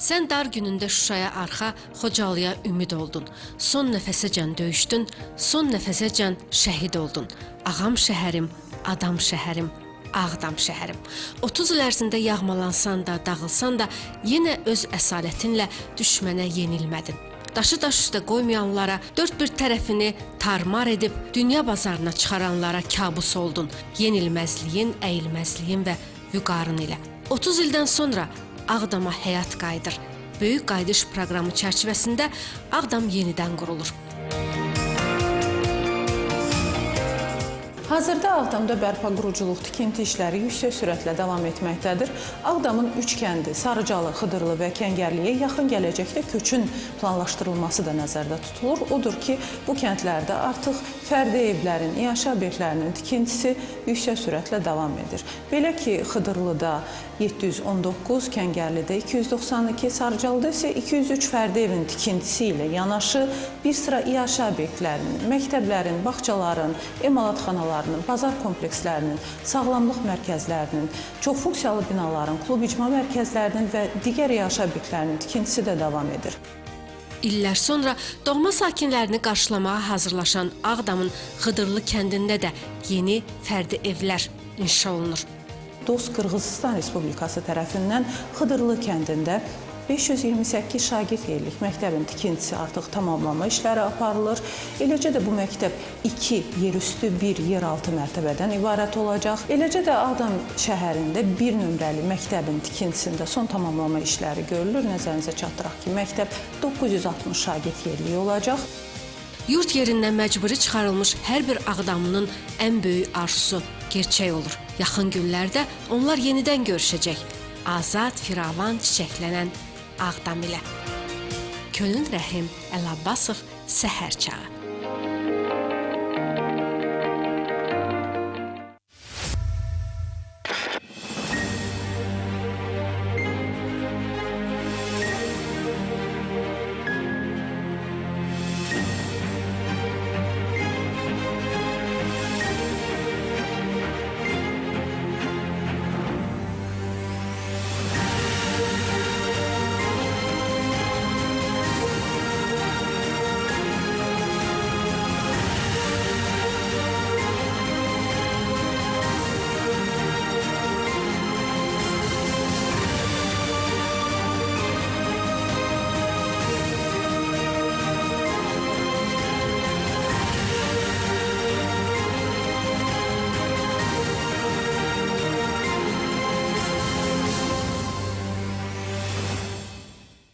Sən dar günündə Şuşaya arxa, Xocalıya ümid oldun. Son nəfəsəcən döyüşdün, son nəfəsəcən şəhid oldun. Ağam şəhərim, adam şəhərim, Ağdam şəhərim. 30 il ərzində yağmalansan da, dağılsan da, yenə öz əsalətinlə düşmənə yenilmədin. Daşı daş üstə qoymayanlara, dörd bir tərəfini tarmar edib dünya bazarına çıxaranlara kabus oldun. Yenilməzliyin, əyilməzliyin və vüqarın ilə. 30 ildən sonra Ağdama həyat qayıdır. Böyük qayıdış proqramı çərçivəsində Ağdam yenidən qurulur. Hazırda Ağdamda bərpa quruculuq tikinti işləri yüksək sürətlə davam etməkdədir. Ağdamın 3 kəndi Sarıcalı, Xıdırlı və Kəngərliyə yaxın gələcəkdə köçün planlaşdırılması da nəzərdə tutulur. Odur ki, bu kəndlərdə artıq fərdi evlərin, iaşə obyektlərinin tikintisi yüksək sürətlə davam edir. Belə ki, Xıdırlıda 719, Kəngərlidə 292, Sarıcalıda isə 203 fərdi evin tikintisi ilə yanaşı bir sıra iaşə obyektlərinin, məktəblərin, bağçaların, emalatxanaların, bazar komplekslərinin, sağlamlıq mərkəzlərinin, çoxfunksiyalı binaların, klub icma mərkəzlərinin və digər iaşə obyektlərinin tikintisi də davam edir. İllər sonra doğma sakinlərini qarşılamağa hazırlaşan Ağdamın Xıdırlı kəndində də yeni fərdi evlər inşa olunur. Dost Qırğızistan Respublikası tərəfindən Xıdırlı kəndində 528 şagird yerlik məktəbin tikintisi artıq tamamlanma işləri aparılır. Eləcə də bu məktəb 2 yerüstü, 1 yeraltı mərtəbədən ibarət olacaq. Eləcə də Ağdam şəhərində 1 nömrəli məktəbin tikintisində son tamamlama işləri görülür. Nəzərinizə çatdıraq ki, məktəb 960 şagird yerliyi olacaq. Yurt yerindən məcburi çıxarılmış hər bir Ağdamlının ən böyük arzusu gerçək olur. Yaxın günlərdə onlar yenidən görüşəcək. Azad, firavan, çiçəklənən Ağdam ilə. Könül Rəhim Əlabbasov, Səhər çağı.